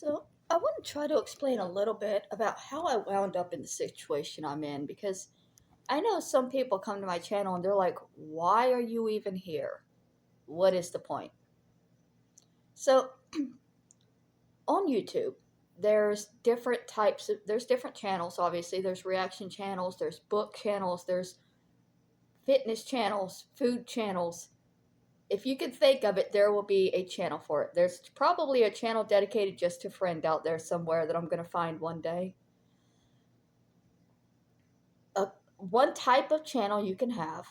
So, I want to try to explain a little bit about how I wound up in the situation I'm in because I know some people come to my channel and they're like, why are you even here? What is the point? So, on YouTube, there's different channels, obviously. There's reaction channels, there's book channels, there's fitness channels, food channels. If you can think of it, there will be a channel for it. There's probably a channel dedicated just to friend out there somewhere that I'm going to find one day. One type of channel you can have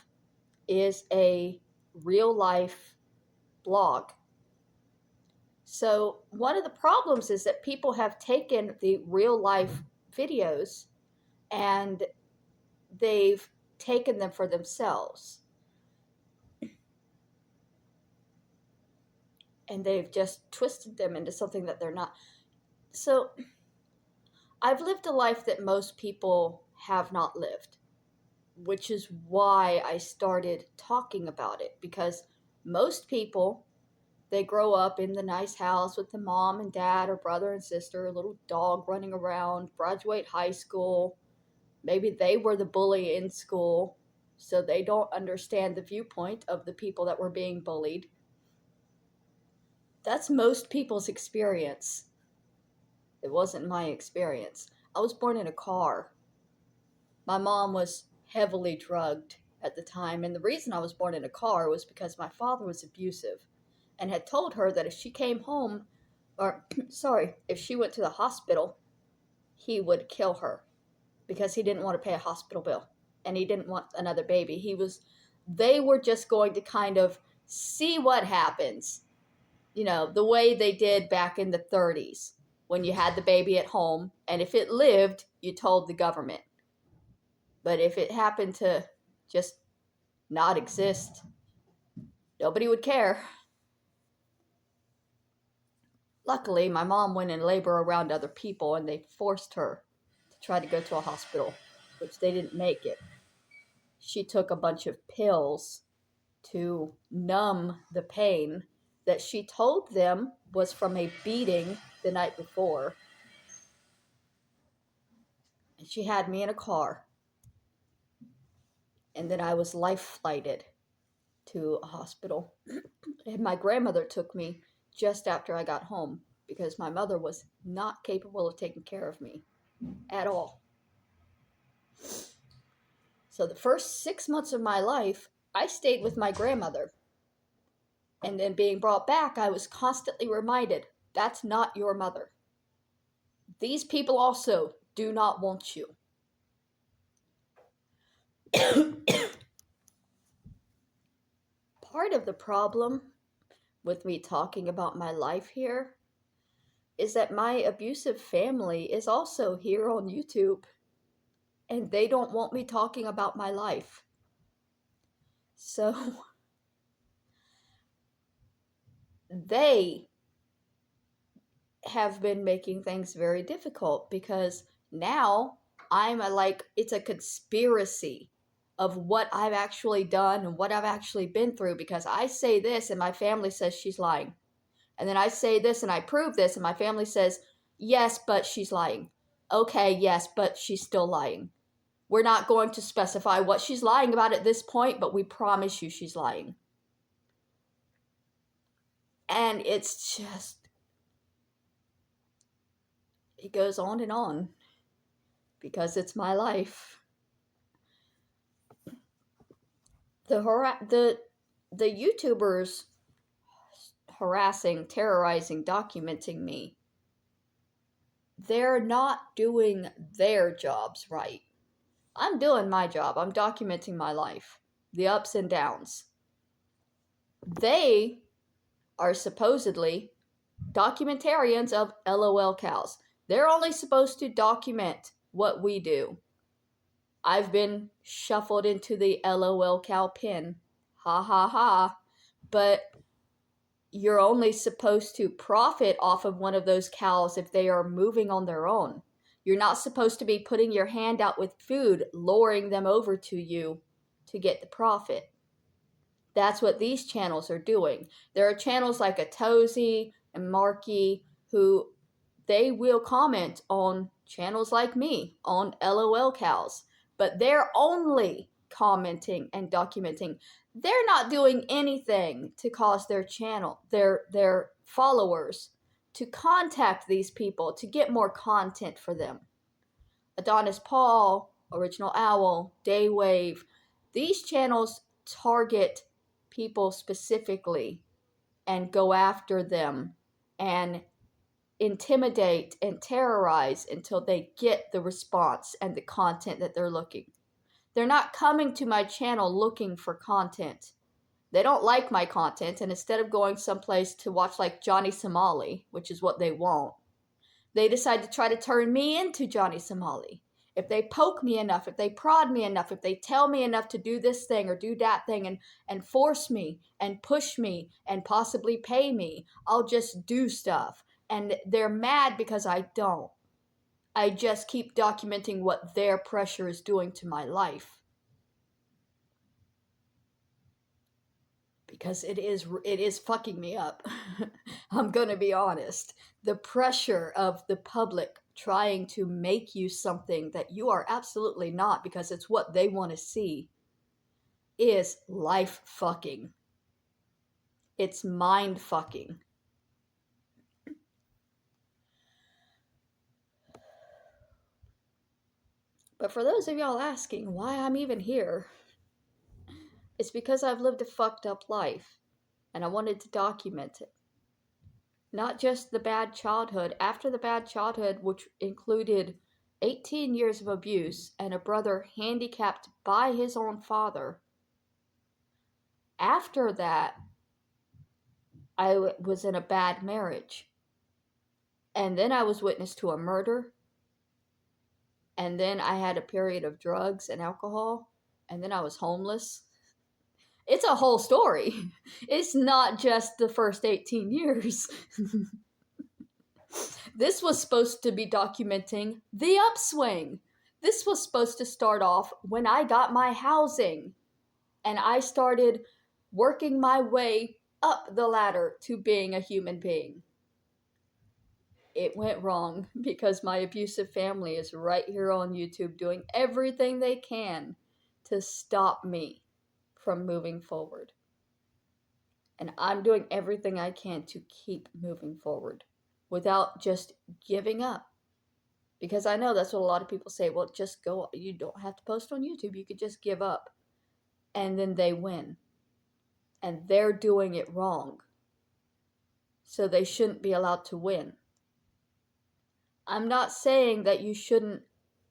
is a real life blog. So, one of the problems is that people have taken the real life videos and they've taken them for themselves. And they've just twisted them into something that they're not. So, I've lived a life that most people have not lived, which is why I started talking about it, because most people, they grow up in the nice house with the mom and dad or brother and sister, a little dog running around, graduate high school. Maybe they were the bully in school, so they don't understand the viewpoint of the people that were being bullied. That's most people's experience. It wasn't my experience. I was born in a car. My mom was heavily drugged at the time, and the reason I was born in a car was because my father was abusive and had told her that if she came home, or sorry, if she went to the hospital, he would kill her because he didn't want to pay a hospital bill and he didn't want another baby. They were just going to kind of see what happens, the way they did back in the 30s when you had the baby at home, and if it lived, you told the government. But if it happened to just not exist, nobody would care. Luckily, my mom went in labor around other people and they forced her to try to go to a hospital, which they didn't make it. She took a bunch of pills to numb the pain that she told them was from a beating the night before. And she had me in a car. And then I was life flighted to a hospital. And my grandmother took me just after I got home because my mother was not capable of taking care of me at all. So the first 6 months of my life, I stayed with my grandmother. And then being brought back, I was constantly reminded, that's not your mother. These people also do not want you. Part of the problem with me talking about my life here is that my abusive family is also here on YouTube, and they don't want me talking about my life. So they have been making things very difficult because now it's a conspiracy of what I've actually done and what I've actually been through, because I say this and my family says she's lying. And then I say this and I prove this and my family says, yes, but she's lying. Okay, yes, but she's still lying. We're not going to specify what she's lying about at this point, but we promise you she's lying. And it's just, it goes on and on because it's my life. The YouTubers harassing, terrorizing, documenting me, they're not doing their jobs right. I'm doing my job. I'm documenting my life, the ups and downs. They are supposedly documentarians of LOL cows. They're only supposed to document what we do. I've been shuffled into the LOL cow pen. Ha ha ha. But you're only supposed to profit off of one of those cows if they are moving on their own. You're not supposed to be putting your hand out with food, luring them over to you to get the profit. That's what these channels are doing. There are channels like Atozy and Marky who they will comment on channels like me, on LOL Cows, but they're only commenting and documenting. They're not doing anything to cause their channel, their followers, to contact these people to get more content for them. Adonis Paul, Original Owl, Daywave, these channels target people specifically and go after them and intimidate and terrorize until they get the response and the content that they're looking. They're not coming to my channel looking for content. They don't like my content, and instead of going someplace to watch like Johnny Somali, which is what they want, they decide to try to turn me into Johnny Somali. If they poke me enough, if they prod me enough, if they tell me enough to do this thing or do that thing and force me and push me and possibly pay me, I'll just do stuff. And they're mad because I don't. I just keep documenting what their pressure is doing to my life. Because it is fucking me up. I'm gonna be honest. The pressure of the public trying to make you something that you are absolutely not because it's what they want to see is life fucking. It's mind fucking. But for those of y'all asking why I'm even here, it's because I've lived a fucked up life and I wanted to document it. Not just the bad childhood. After the bad childhood, which included 18 years of abuse and a brother handicapped by his own father, after that, I was in a bad marriage. And then I was witness to a murder. And then I had a period of drugs and alcohol. And then I was homeless. It's a whole story. It's not just the first 18 years. This was supposed to be documenting the upswing. This was supposed to start off when I got my housing and I started working my way up the ladder to being a human being. It went wrong because my abusive family is right here on YouTube doing everything they can to stop me from moving forward. And I'm doing everything I can to keep moving forward without just giving up. Because I know that's what a lot of people say. Well, just go. You don't have to post on YouTube. You could just give up. And then they win. And they're doing it wrong. So they shouldn't be allowed to win. I'm not saying that you shouldn't,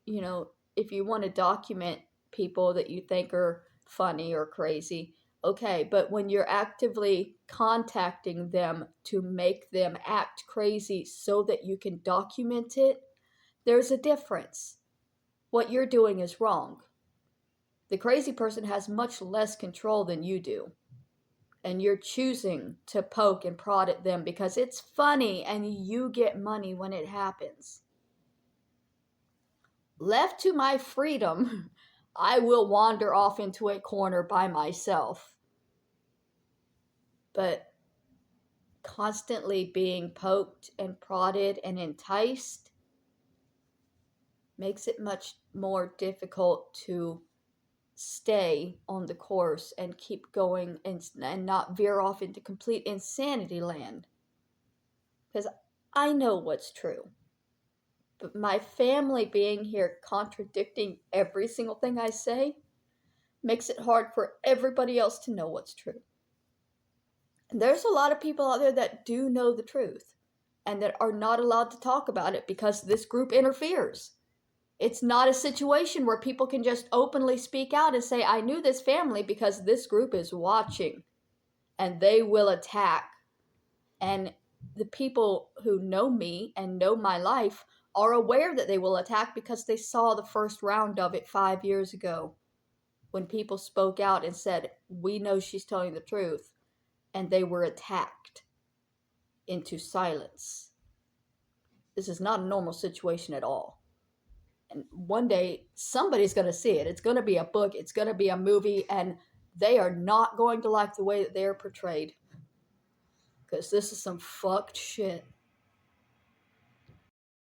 if you want to document people that you think are funny or crazy, okay, but when you're actively contacting them to make them act crazy so that you can document it, there's a difference. What you're doing is wrong. The crazy person has much less control than you do. And you're choosing to poke and prod at them because it's funny and you get money when it happens. Left to my freedom, I will wander off into a corner by myself. But constantly being poked and prodded and enticed makes it much more difficult to stay on the course and keep going and not veer off into complete insanity land. Because I know what's true. But my family being here contradicting every single thing I say makes it hard for everybody else to know what's true. And there's a lot of people out there that do know the truth and that are not allowed to talk about it because this group interferes. It's not a situation where people can just openly speak out and say, I knew this family because this group is watching and they will attack. And the people who know me and know my life are aware that they will attack because they saw the first round of it 5 years ago when people spoke out and said, we know she's telling the truth. And they were attacked into silence. This is not a normal situation at all. And one day, somebody's going to see it. It's going to be a book. It's going to be a movie. And they are not going to like the way that they're portrayed. Because this is some fucked shit.